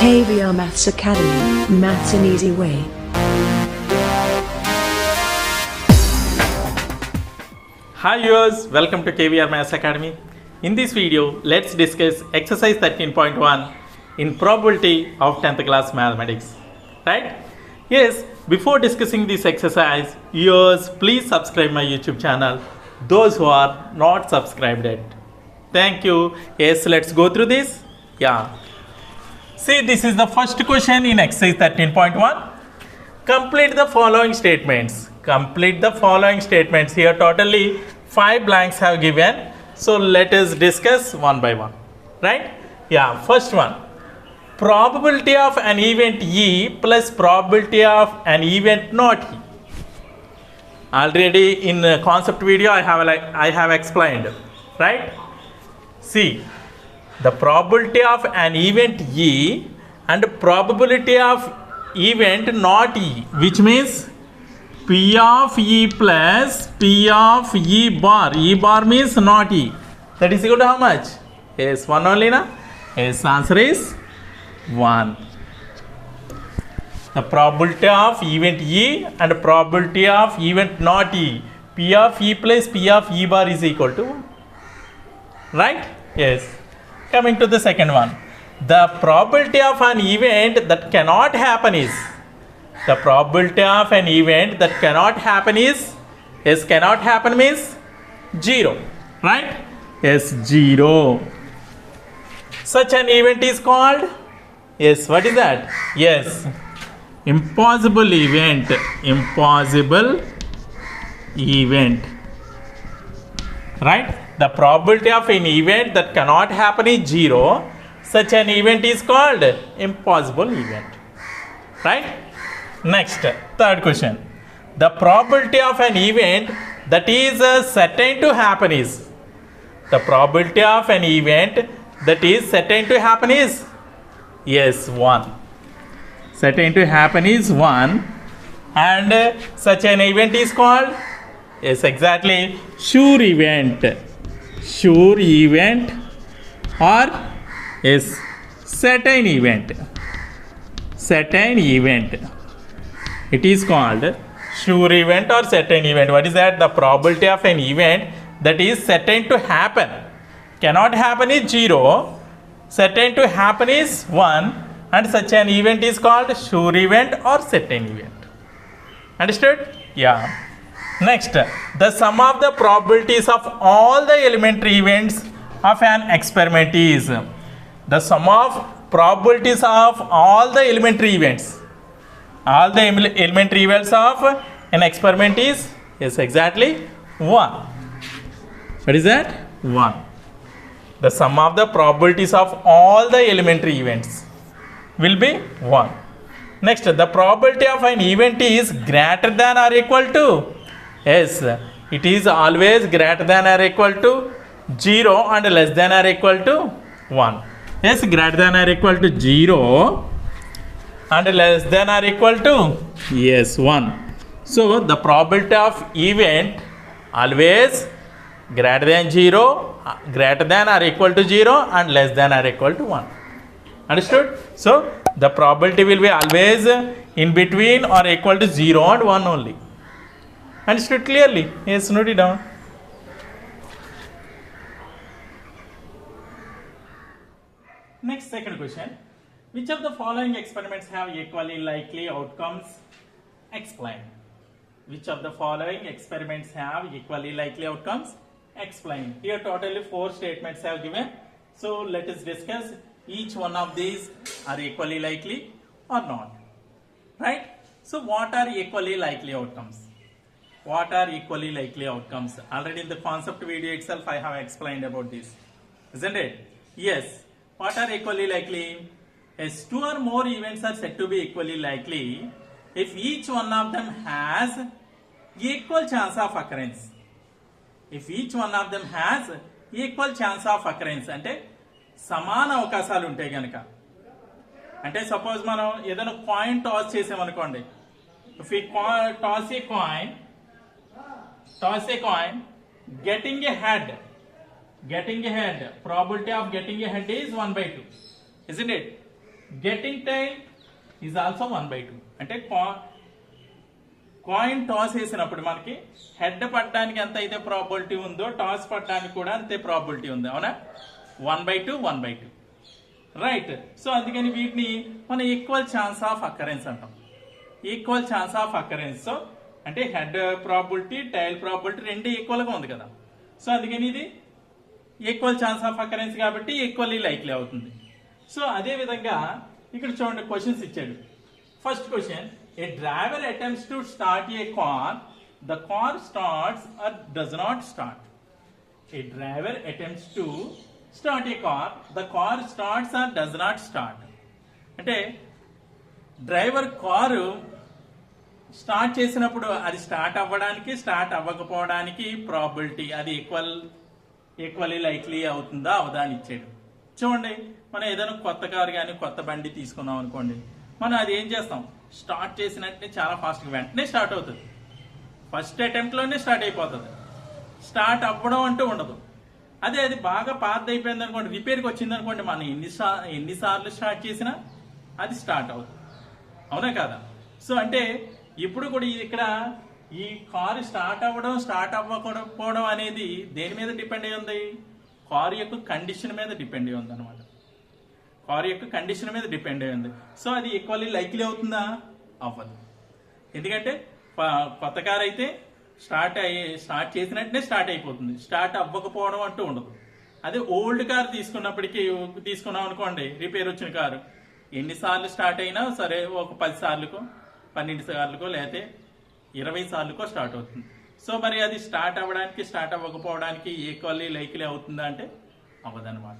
KVR Maths Academy, Maths an Easy Way. Hi viewers, welcome to KVR Maths Academy. In this video, let's discuss exercise 13.1 in probability of 10th class mathematics. Right? Yes, before discussing this exercise, viewers, please subscribe my YouTube channel. Those who are not subscribed yet. Thank you. Yes, let's go through this. Yeah. See, this is the first question in exercise 13.1. Complete the following statements. Complete the following statements. Here totally 5 blanks have given. So let us discuss one by one. Right? Yeah, first one. Probability of an event E plus probability of an event not E. Already in concept video I have explained. Right? See, the probability of an event E and probability of event not E, which means P of E plus P of E bar. E bar means not E. That is equal to how much? Yes, 1 only na? Yes, answer is 1. The probability of event E and probability of event not E. P of E plus P of E bar is equal to 1. Right? Yes. Coming to the second one. The probability of an event that cannot happen is. The probability of an event that cannot happen is. Yes, cannot happen means 0. Right? Yes, 0. Such an event is called. Yes, what is that? Yes, impossible event. Impossible event. Right? The probability of an event that cannot happen is 0. Such an event is called impossible event. Right? Next, third question. The probability of an event that is certain to happen is. The probability of an event that is certain to happen is. Yes, 1. Certain to happen is 1. And such an event is called. Yes, exactly. Sure event. Sure event or yes, certain event. Certain event. It is called sure event or certain event. What is that? The probability of an event that is certain to happen. Cannot happen is 0. Certain to happen is 1. And such an event is called sure event or certain event. Understood? Yeah. Next, the sum of the probabilities of all the elementary events of an experiment is. The sum of probabilities of all the elementary events. All the elementary events of an experiment is, yes, exactly 1. What is that? 1. The sum of the probabilities of all the elementary events will be 1. Next, the probability of an event is greater than or equal to. Yes, it is always greater than or equal to 0 and less than or equal to 1. Yes, greater than or equal to 0 and less than or equal to, yes, 1. So, the probability of event always greater than 0, greater than or equal to 0 and less than or equal to 1. Understood? So, the probability will be always in between or equal to 0 and 1 only. Understood clearly? Yes, note it down. Next, second question. Which of the following experiments have equally likely outcomes? Explain. Which of the following experiments have equally likely outcomes? Explain. Here totally 4 statements have given. So let us discuss each one of these are equally likely or not. Right? So what are equally likely outcomes? What are equally likely outcomes? Already in the concept video itself I have explained about this. Isn't it? Yes. What are equally likely? Yes, 2 or more events are said to be equally likely if each one of them has equal chance of occurrence. If each one of them has equal chance of occurrence, అంటే సమాన అవకాశాలు ఉంటాయి గనుక. అంటే suppose మనం ఏదైనా coin toss చేసామనుకోండి. If we toss a coin, getting a head, probability of getting a head is 1/2, isn't it? Getting tail is also 1/2. అంటే కాయిన్ టాస్ వేసినప్పుడు మనకి హెడ్ పడడానికి ఎంత అయితే ప్రాబిలిటీ ఉందో టాస్ పడడానికి కూడా అంతే ప్రాబిలిటీ ఉంది, అవునా? 1/2 1/2, రైట్. సో అందుకని వీటిని మనం ఈక్వల్ ఛాన్స్ ఆఫ్ అకరెన్స్ అంటాం. Equal chance of occurrence. So అంటే హెడ్ ప్రాబిలిటీ టైల్ ప్రాబిలిటీ రెండు ఈక్వల్గా ఉంది కదా. సో అందుకని ఇది ఈక్వల్ ఛాన్స్ ఆఫ్ అకరెన్స్ కాబట్టి ఈక్వల్లీ లైక్లీ అవుతుంది. సో అదే విధంగా ఇక్కడ చూడండి క్వశ్చన్స్ ఇచ్చాడు. First question, A driver attempts to start a car, the car starts or does not start. A driver attempts to start a car, the car starts or does not start. అంటే driver car start చేసినప్పుడు అది start అవ్వడానికి start అవ్వకపోవడానికి probability అది equally likely అవుతుందా అవదా అని ఇచ్చాడు. చూడండి, మనం ఏదైనా కొత్త కారు కానీ కొత్త బండి తీసుకున్నాం అనుకోండి, మనం అది ఏం చేస్తాం, స్టార్ట్ చేసినట్టే చాలా ఫాస్ట్గా వెంటనే స్టార్ట్ అవుతుంది. ఫస్ట్ అటెంప్ట్లోనే స్టార్ట్ అయిపోతుంది, స్టార్ట్ అవ్వడం అంటూ ఉండదు. అదే అది బాగా పాత అయిపోయింది అనుకోండి, రిపేర్కి వచ్చింది అనుకోండి, మనం ఎన్నిసార్లు స్టార్ట్ చేసినా అది స్టార్ట్ అవుతుంది, అవునా కదా? సో అంటే ఇప్పుడు కూడా ఇక్కడ ఈ కారు స్టార్ట్ అవ్వడం స్టార్ట్ అవ్వకపోవడం అనేది దేని మీద డిపెండ్ అయి ఉంది? కారు యొక్క కండిషన్ మీద డిపెండ్ అయి ఉంది అనమాట. కారు యొక్క కండిషన్ మీద డిపెండ్ అయి ఉంది. సో అది ఈక్వల్లీ లైక్లీ అవుతుందా? అవ్వదు. ఎందుకంటే కొత్త కారు అయితే స్టార్ట్ చేసినట్టునే స్టార్ట్ అయిపోతుంది, స్టార్ట్ అవ్వకపోవడం అంటూ ఉండదు. అదే ఓల్డ్ కారు తీసుకున్నాం అనుకోండి, రిపేర్ వచ్చిన కారు ఎన్నిసార్లు స్టార్ట్ అయినా సరే ఒక 10 సార్లుకో 12 సార్లుకో లేకపోతే 20 సార్లుకో స్టార్ట్ అవుతుంది. సో మరి అది స్టార్ట్ అవ్వడానికి స్టార్ట్ అవ్వకపోవడానికి ఈక్వల్లీ లైక్లీ అవుతుందా అంటే అవ్వదన్నమాట.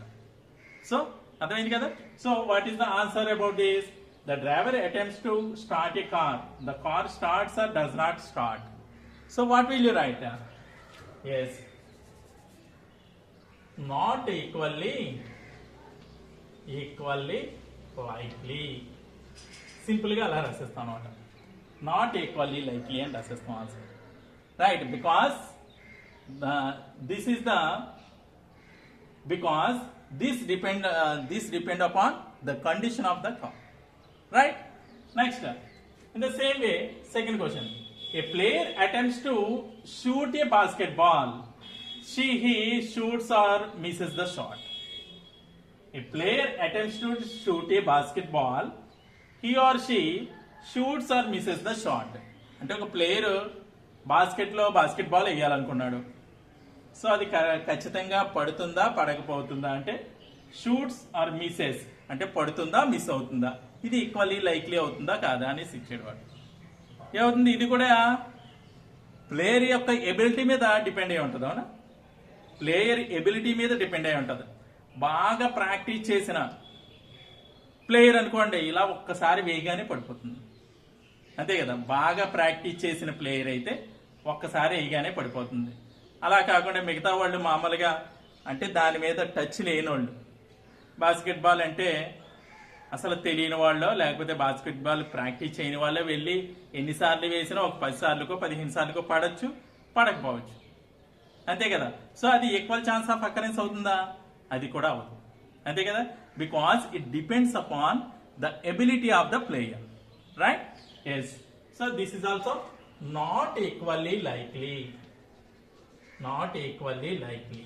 సో అర్థమైంది కదా? So what is the answer about this? The driver attempts to start a car, the car starts or does not start. So what will you write? Yes, not equally likely. Simple గా అలా రాసేస్తాం అనమాట. Not equally likely అని రాసేస్తాం answer, right? Because this depend upon the condition of the car, right? Next, in the same way, second question, a player attempts to shoot a basketball, he shoots or misses the shot. A player attempts to shoot a basketball, he or she shoots or misses the shot. అంటే ఒక player basketball వేయాలనుకున్నాడు. So అది ఖచ్చితంగా పడుతుందా పడకపోతుందా అంటే shoots are Mrs అంటే పడుతుందా miss అవుతుందా, ఇది ఈక్వల్లీ లైక్లీ అవుతుందా కాదా అనేసి ఇచ్చాడు వాడు. ఏమవుతుంది, ఇది కూడా ప్లేయర్ యొక్క ఎబిలిటీ మీద డిపెండ్ అయి ఉంటుంది, అవునా? ప్లేయర్ ఎబిలిటీ మీద డిపెండ్ అయి ఉంటుంది. బాగా ప్రాక్టీస్ చేసిన ప్లేయర్ అనుకోండి, ఇలా ఒక్కసారి వేయగానే పడిపోతుంది, అంతే కదా? బాగా ప్రాక్టీస్ చేసిన ప్లేయర్ అయితే ఒక్కసారి వేయగానే పడిపోతుంది. అలా కాకుండా మిగతా వాళ్ళు మామూలుగా అంటే దాని మీద టచ్ లేని వాళ్ళు, బాస్కెట్బాల్ అంటే అసలు తెలియని వాళ్ళు లేకపోతే బాస్కెట్బాల్ ప్రాక్టీస్ చేయని వాళ్ళే వెళ్ళి ఎన్నిసార్లు వేసినా ఒక 10 సార్లుకో 15 సార్లుకో పడచ్చు, పడకపోవచ్చు, అంతే కదా? సో అది ఈక్వల్ ఛాన్స్ ఆఫ్ అకరెన్స్ అవుతుందా? అది కూడా అవ్వదు, అంతే కదా? Because it depends upon the ability of the player, right? Yes. So this is also not equally likely. Not equally likely.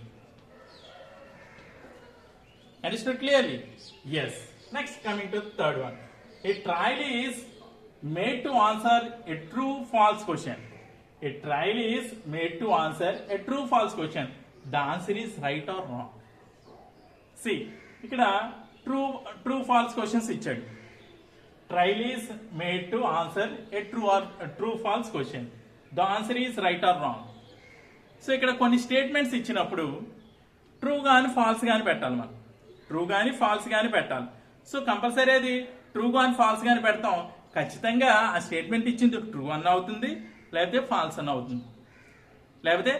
Understood clearly? Yes. Next, coming to the third one. A trial is made to answer a true-false question. A trial is made to answer a true-false question. The answer is right or wrong. See, ఇక్కడ true-false questions ఇచ్చాడు. Trial is made to answer a true-false question. The answer is right or wrong. So ఇక్కడ కొన్ని statements ఇచ్చినప్పుడు true కానీ falls కానీ పెట్టాలి, మనం true కానీ ఫాల్స్ కానీ పెట్టాలి. సో కంపల్సరీ అది ట్రూ కానీ ఫాల్స్ కానీ పెడతాం, ఖచ్చితంగా ఆ స్టేట్మెంట్ ఇచ్చింది ట్రూ అన్న అవుతుంది లేకపోతే ఫాల్స్ అన్న అవుతుంది, లేకపోతే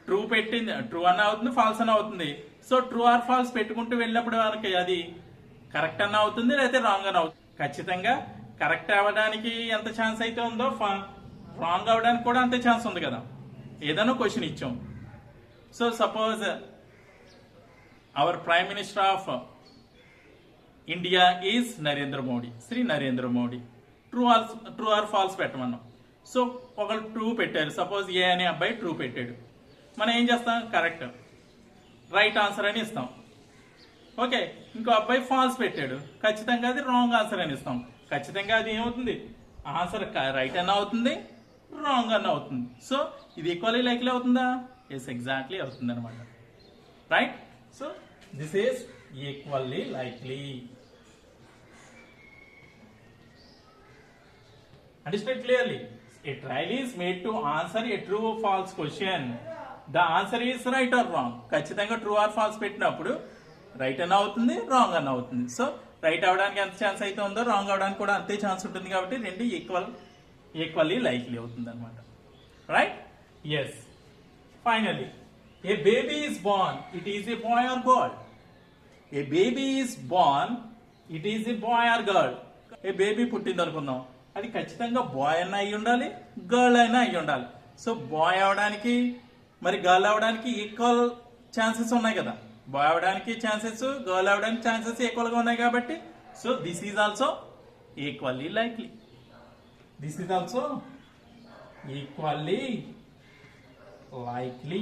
ట్రూ పెట్టింది ట్రూ అన్న అవుతుంది ఫాల్స్ అన్న అవుతుంది. సో ట్రూ ఆర్ ఫాల్స్ పెట్టుకుంటూ వెళ్ళినప్పుడు మనకి అది కరెక్ట్ అన్న అవుతుంది లేకపోతే రాంగ్ అన్న అవుతుంది. ఖచ్చితంగా కరెక్ట్ అవ్వడానికి ఎంత ఛాన్స్ అయితే ఉందో రాంగ్ అవ్వడానికి కూడా అంతే ఛాన్స్ ఉంది కదా. ఏదైనా క్వశ్చన్ ఇచ్చాం, so suppose our prime minister of India is Narendra Modi, Shri Narendra Modi. True or false పెట్టమన్నాం. సో ఒకళ్ళు ట్రూ పెట్టారు, సపోజ్ ఏ అనే అబ్బాయి ట్రూ పెట్టాడు, మనం ఏం చేస్తాం, కరెక్ట్ రైట్ ఆన్సర్ అని ఇస్తాం. ఓకే, ఇంకో అబ్బాయి ఫాల్స్ పెట్టాడు, ఖచ్చితంగా అది రాంగ్ ఆన్సర్ అని ఇస్తాం. ఖచ్చితంగా అది ఏమవుతుంది, ఆన్సర్ రైట్ అన్న అవుతుంది, రాంగ్ అన్న అవుతుంది. సో ఇది ఈక్వల్లీ లైక్లీ అవుతుందా, ఎస్ ఎగ్జాక్ట్లీ అవుతుంది అనమాట. Right, so this is equally likely. Understood clearly? A trial is made to answer a true or false question. The answer is right or wrong. ఖచ్చితంగా true or falls పెట్టినప్పుడు right అన్న అవుతుంది, wrong అన్న అవుతుంది. So right అవడానికి ఎంత chance అయితే ఉందో రాంగ్ అవడానికి కూడా అంతే ఛాన్స్ ఉంటుంది. కాబట్టి రెండు ఈక్వల్లీ లైక్లీ అవుతుంది అనమాట. Right, yes. Finally, a baby is born, it is a boy or girl. A baby is born, it is a boy or girl. A baby పుట్టింది అనుకుందాం, అది ఖచ్చితంగా బాయ్ అయినా అయి ఉండాలి, గర్ల్ అయినా అయి ఉండాలి. సో బాయ్ అవడానికి మరి గర్ల్ అవడానికి ఈక్వల్ ఛాన్సెస్ ఉన్నాయి కదా. బాయ్ అవడానికి ఛాన్సెస్, గర్ల్ అవడానికి ఛాన్సెస్ ఈక్వల్ గా ఉన్నాయి కాబట్టి so this is also equally likely. This is also equally likely.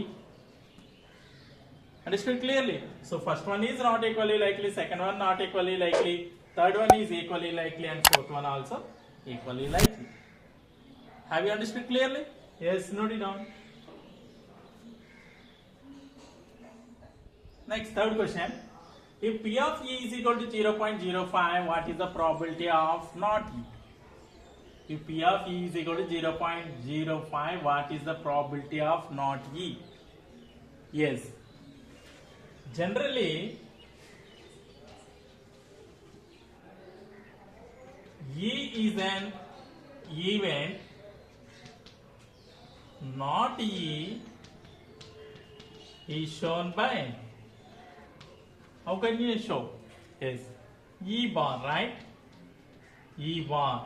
Understood clearly? So first one is not equally likely, second one not equally likely, third one is equally likely, and fourth one also equally likely. Have you understood clearly? Yes, note it down. Next, third question. If P of E is equal to 0.05, what is the probability of not E? If P of E is equal to 0.05, what is the probability of not E? Yes. Generally, E is an event, not E is shown by, how can you show? Yes, E bar, right? E bar.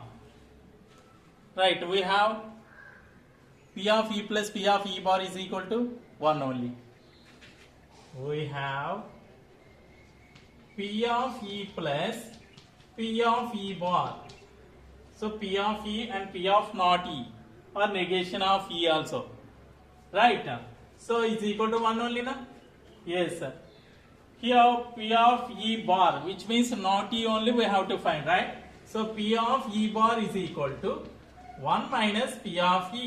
Right, we have P of E plus P of E bar is equal to 1 only. We have P of E plus P of E bar. So P of E and P of not E, or negation of E also. Right? So it's equal to 1 only, na? Yes, sir. Here P of E bar, which means not E only we have to find, right? So P of E bar is equal to 1 minus P of E,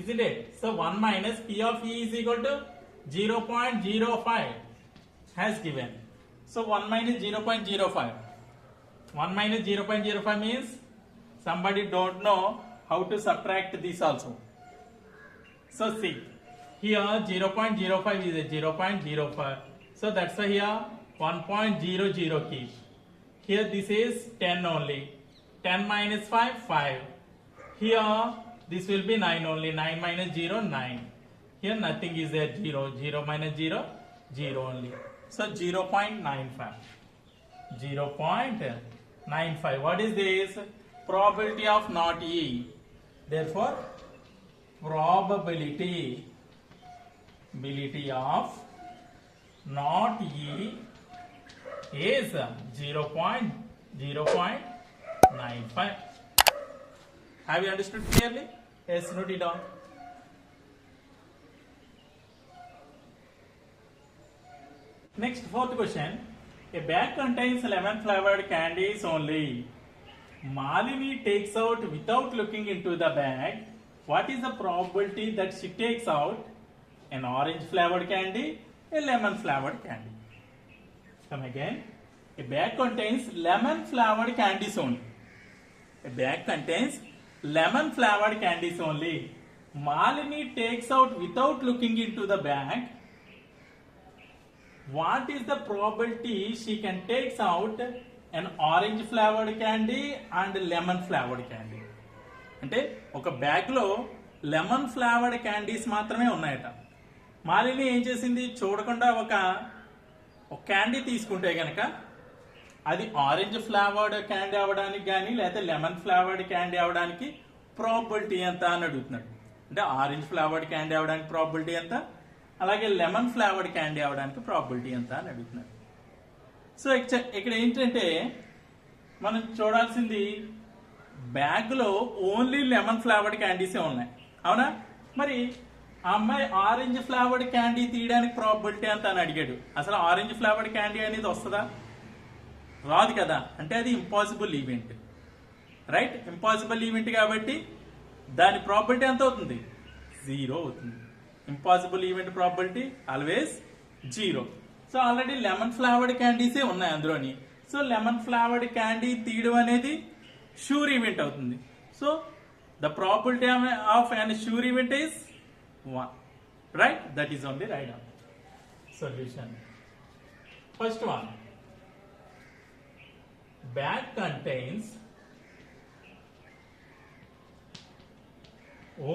isn't it? So 1 minus P of E is equal to 0.05 has given. So 1 minus 0.05. 1 minus 0.05 means somebody don't know how to subtract this also. So see, here 0.05 is a 0.05. So that's why here 1.00 keep. Here this is 10 only. 10 minus 5, 5. Here this will be 9 only. 9 minus 0, 9. Here nothing is there, 0. 0 minus 0, 0 only. So 0.95. 0.95. What is this? Probability of not E. Therefore, probability of not E is 0.95. Have you understood clearly? Yes, note it down. Next, fourth question. A bag contains 11 flavored candies only. Malini takes out without looking into the bag. What is the probability that she takes out an orange flavored candy, a lemon flavored candy? Come again. A bag contains lemon flavored candies only. A bag contains lemon flavored candies only. Malini takes out without looking into the bag. What is the probability she can take out an orange flavored candy and lemon flavored candy? అంటే ఒక bag లో lemon flavoured candies మాత్రమే ఉన్నాయట. మాలిని ఏం చేసింది, చూడకుండా ఒక candy తీసుకుంటే గనక అది ఆరెంజ్ ఫ్లేవర్డ్ క్యాండీ అవడానికి కానీ లేకపోతే లెమన్ ఫ్లేవర్డ్ క్యాండీ అవడానికి ప్రాబిలిటీ ఎంత అని అడుగుతున్నాడు. అంటే ఆరెంజ్ ఫ్లేవర్డ్ క్యాండీ అవడానికి ప్రాబిలిటీ ఎంత, అలాగే లెమన్ ఫ్లేవర్డ్ క్యాండీ అవడానికి ప్రాబిలిటీ ఎంత అని అడుగుతున్నాడు. సో ఇక్కడ ఏంటంటే మనం చూడాల్సింది బ్యాగ్లో ఓన్లీ లెమన్ ఫ్లేవర్డ్ క్యాండీసే ఉన్నాయి, అవునా? మరి ఆ అమ్మాయి ఆరెంజ్ ఫ్లేవర్డ్ క్యాండీ తీయడానికి ప్రాబిలిటీ అంత అని అడిగాడు. అసలు ఆరెంజ్ ఫ్లేవర్డ్ క్యాండీ అనేది వస్తుందా? రాదు కదా, అంటే అది impossible event, right? Impossible event కాబట్టి దాని ప్రాబిలిటీ ఎంత అవుతుంది? 0 అవుతుంది. Impossible event probability always 0. So already lemon flavoured క్యాండీసే ఉన్నాయి అందులోని. సో లెమన్ ఫ్లేవర్డ్ క్యాండీ తీయడం అనేది షూర్ ఈవెంట్ అవుతుంది. So the probability of an sure event is 1, right? That is only right solution. First one, bag contains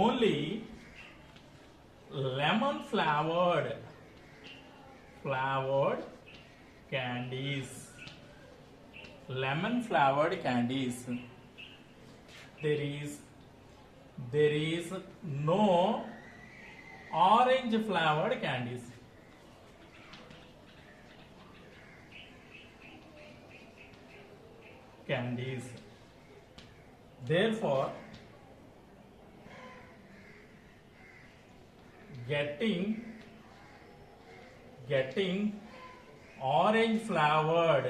only lemon flavored candies. Lemon flavored candies. There is no orange flavored candies. Therefore, getting orange flavored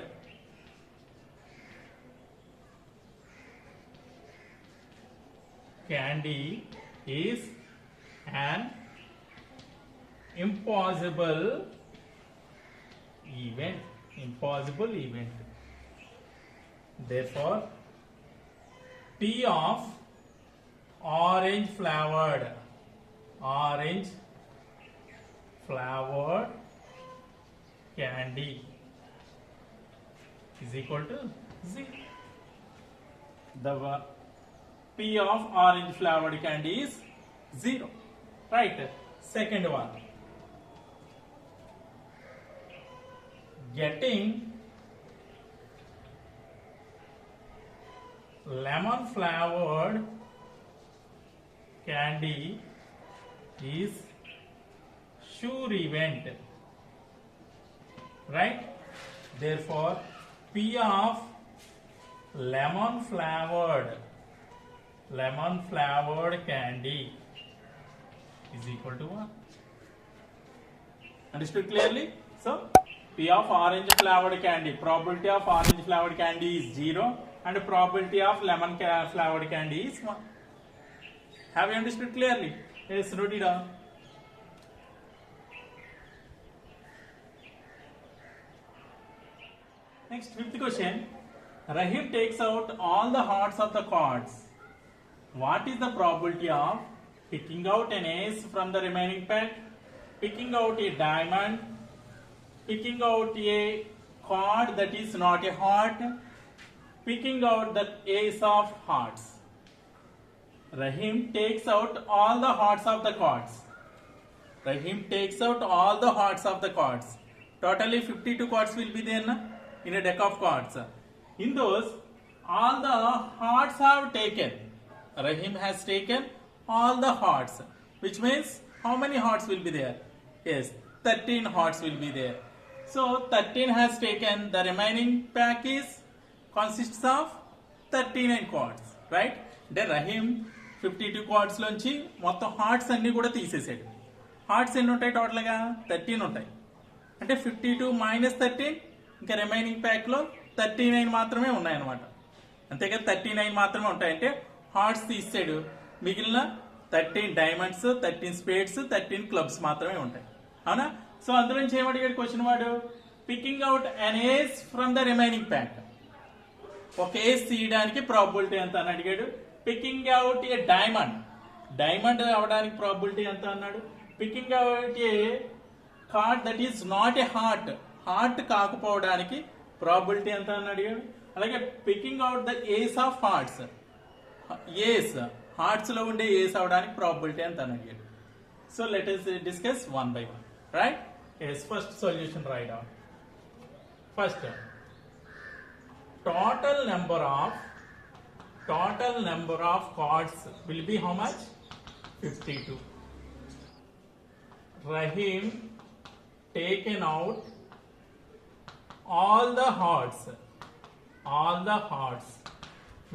candy is an impossible event. Therefore, P of orange flavored candy is equal to 0. The P of orange flavored candy is 0, right? Second one, getting lemon flavored candy is sure event, right? Therefore, P of lemon flavored candy is equal to 1. Understood clearly? So P of orange flavored candy, probability of orange flavored candy is 0 and probability of lemon flavored candy is 1. Have you understood clearly? Yes, wrote it down. Next, fifth question. Rahim takes out all the hearts of the cards. What is the probability of picking out an ace from the remaining pack, picking out a diamond, picking out a card that is not a heart, picking out the ace of hearts? Rahim takes out all the hearts of the cards. Totally 52 cards will be there in a deck of cards. In those, all the hearts have taken. Rahim has taken all the hearts, which means how many hearts will be there? Yes, 13 hearts will be there. So 13 has taken. The remaining pack consists of 39 cards, right? The Rahim 52 cards లోంచి మొత్తం hearts అన్ని కూడా తీసేసాడు. Hearts ఎన్ని ఉంటాయి టోటల్గా? 13 ఉంటాయి. అంటే 52 minus 13, ఇంకా రిమైనింగ్ ప్యాక్లో 39 మాత్రమే ఉన్నాయన్నమాట. అంతేగా 39 మాత్రమే ఉంటాయి. అంటే హార్ట్స్ తీసాడు, మిగిలిన 13 డైమండ్స్, 13 స్పేడ్స్, 13 క్లబ్స్ మాత్రమే ఉంటాయి, అవునా? సో అందులో నుంచి ఏమడిగాడు క్వశ్చన్ వాడు? Picking out an ace from the remaining pack. ఒక ఏస్ తీయడానికి ప్రాబిలిటీ ఎంత అని అడిగాడు. పికింగ్ అవుట్ ఏ డైమండ్ అవడానికి ప్రాబిలిటీ ఎంత అన్నాడు. Picking out a card that is not a heart కాకపోవడానికి ప్రాబిలిటీ ఎంత అని అడిగాడు. అలాగే picking out the ace of hearts, hearts లో ఉండే ఏస్ అవడానికి ప్రాబిలిటీ ఎంత అని అడిగాడు. So let us discuss one by one, right? Yes, first solution right down. First, total number of cards will be how much? 52. Rahim taken out all the hearts,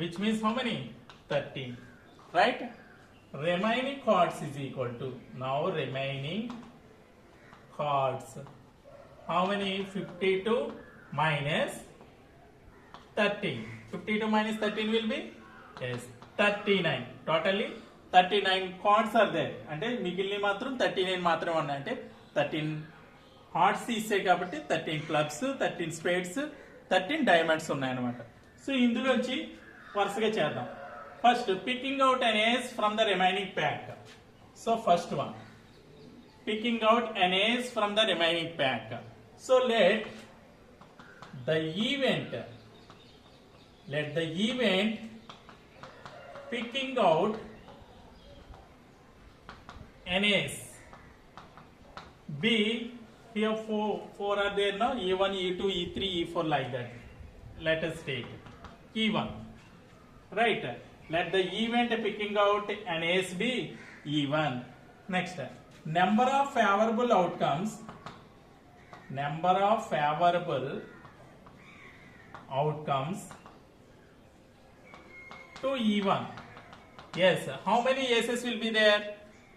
which means how many? 13, right? Remaining cards is equal to, now remaining cards, how many? 52 minus 13. 52 minus 13 will be, yes, 39. Totally 39 cards are there. అంటే మిగిలిన మాత్రం 39 మాత్రమే ఉన్నాయి. అంటే 13 hearts తీసే కాబట్టి 13 clubs, 13 spades, 13 diamonds ఉన్నాయన్నమాట. So ఇందులోంచి వరుసగా చేద్దాం. First picking out an ace from the remaining pack. So first one, picking out an ace from the remaining pack. So let the event picking out an ace be, here four are there now, E1, E2, E3, E4 like that. Let us take E1, right? Let the event picking out an ace be E1. Next, number of favorable outcomes to E1. Yes, how many aces will be there?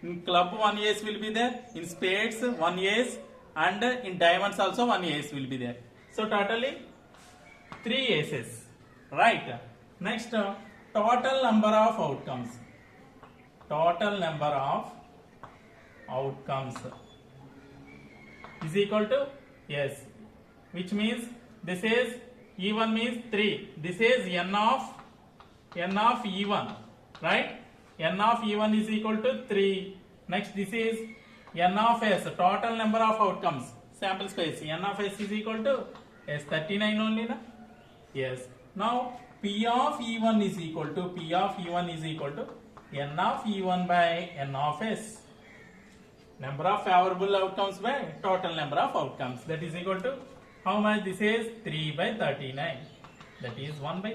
In club 1 ace will be there, in spades 1 ace, and in diamonds also 1 ace will be there. So totally 3 aces, right? Next, total number of outcomes is equal to, yes, which means this is E1 means 3, this is n of E1, right? N of E1 is equal to 3. Next, this is n of s, total number of outcomes, sample space. N of s is equal to, yes, 39 only, na? Yes. Now P of E1 is equal to n of E1 by n of s, number of favorable outcomes by total number of outcomes. That is equal to how much? This is 3 by 39. That is 1 by 3.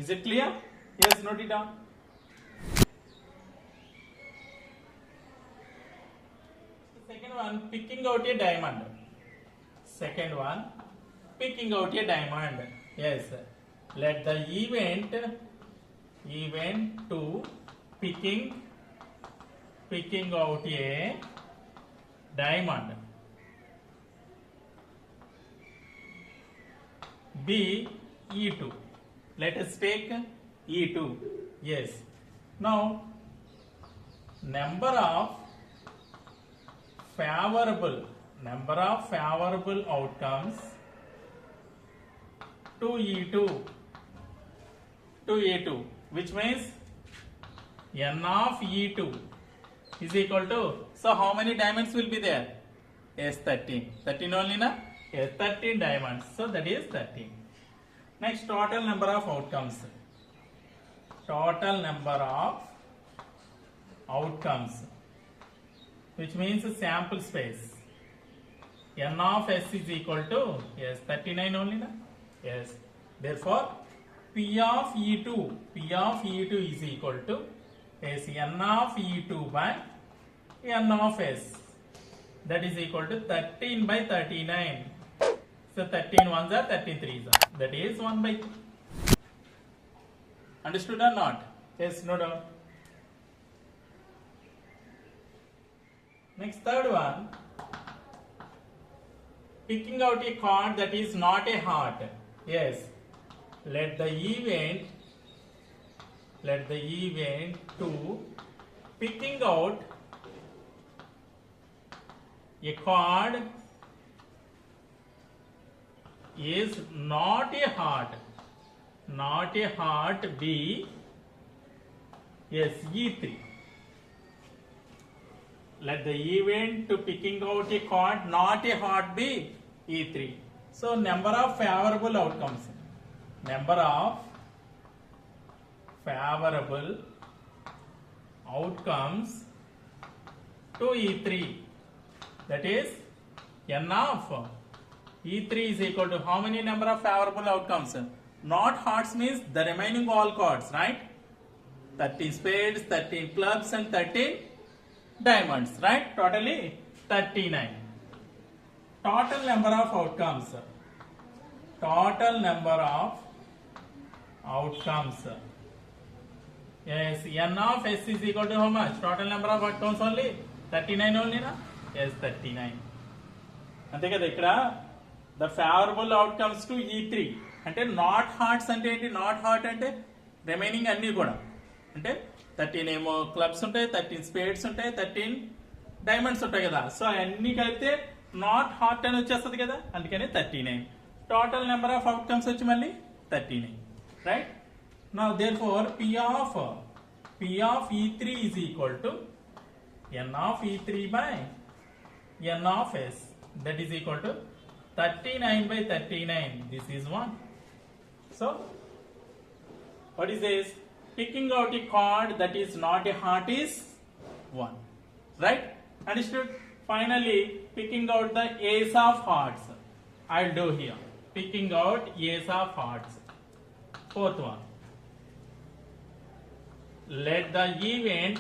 Is it clear? Yes, note it down. Second one, picking out a diamond. Yes, let the event to picking out a diamond be E2. Let us take E2. Yes. Now, number of favorable outcomes to E2, which means n of E2 is equal to, so how many diamonds will be there? Yes, 13 only, na? Yes, 13 diamonds. So that is 13. Next, total number of outcomes, which means sample space. N of s is equal to, yes, 39 only, na? Yes. Therefore, P of E2 is equal to, yes, n of E2 by n of s. That is equal to 13 by 39. So 13 ones are 33s are. That is 1 by 3. Understood or not? Yes, no doubt. Next, third one, picking out a card that is not a heart. Yes, let the event to picking out a card is not a heart be, yes, E3. Let the event to picking out a card not a heart be E3. So number of favorable outcomes to E3, that is n of E3 is equal to how many number of favorable outcomes? Not hearts means the remaining all cards, right? 13 spades, 13 clubs and 13 diamonds, right? Totally 39. total number of outcomes. Total number of outcomes. Yes, n of s is equal to how much? Total number of outcomes only 39 only na? Yes, 39. అంతే కదా ఇక్కడ the favourable outcomes to E3 అంటే not hearts అంటే ఏంటి? Not heart అంటే remaining అన్నీ కూడా అంటే 13 ఏమో క్లబ్స్ ఉంటాయి, 13 స్పేడ్స్ ఉంటాయి, 13 డైమండ్స్ ఉంటాయి కదా. సో అన్ని కలిపితే నాట్ హార్ట్ అని వచ్చేస్తుంది కదా, అందుకని 39. టోటల్ నెంబర్ ఆఫ్ అవుట్కమ్స్ వచ్చి మళ్ళీ 39, right? Now therefore P of E3 is equal to n of E3 by n of s, that is equal to 39 by 39. This is 1. So what is this? Picking out a card that is not a heart is 1, right? Understood? Finally, picking out the ace of hearts. I'll do here. Picking out ace of hearts. Fourth one. Let the event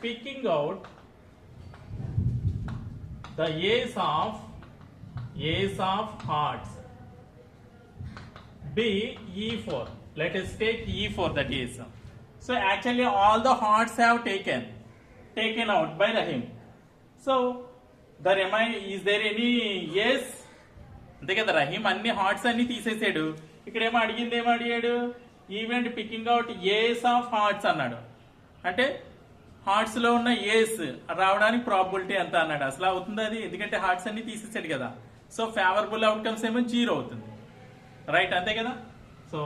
picking out the ace of hearts be E4. Let us take E4, that is. So actually all the hearts have taken out by Rahim. So the remainder, is there any yes? అంతే కదా, రహీం అన్ని hearts అన్ని తీసేసాడు. ఇక్కడ ఏమడిగాడు? Event picking out ace of hearts అన్నాడు. అంటే hearts లో ఉన్న ఏస్ రావడానికి ప్రాబిలిటీ ఎంత అన్నాడు. అసలు అవుతుంది అది, ఎందుకంటే హార్ట్స్ అన్ని తీసేసాడు కదా. సో ఫేవరబుల్ అవుట్కమ్స్ ఏమో 0 అవుతుంది, రైట్? అంతే కదా. So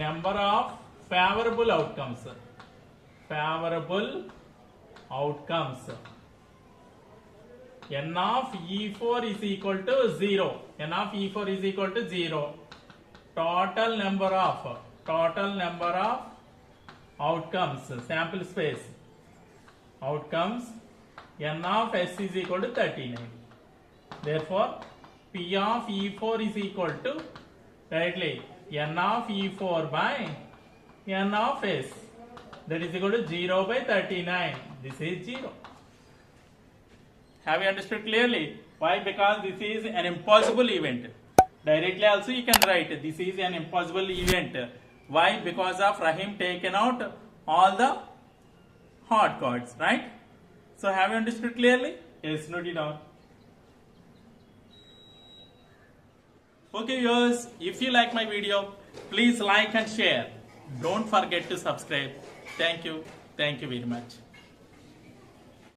number of favourable outcomes n of E4 is equal to 0. n of E4 is equal to 0. Total number of outcomes, sample space outcomes, n of s is equal to 39. Therefore P of E4 is equal to directly n of E4 by n of s, that is equal to 0 by 39. This is 0. Have you understood clearly? Why? Because this is an impossible event. Directly also you can write this is an impossible event. Why? Because of Rahim taken out all the hard cards, right? So have you understood clearly? Yes, note it down. Okay viewers, if you like my video, please like and share. Don't forget to subscribe. Thank you very much.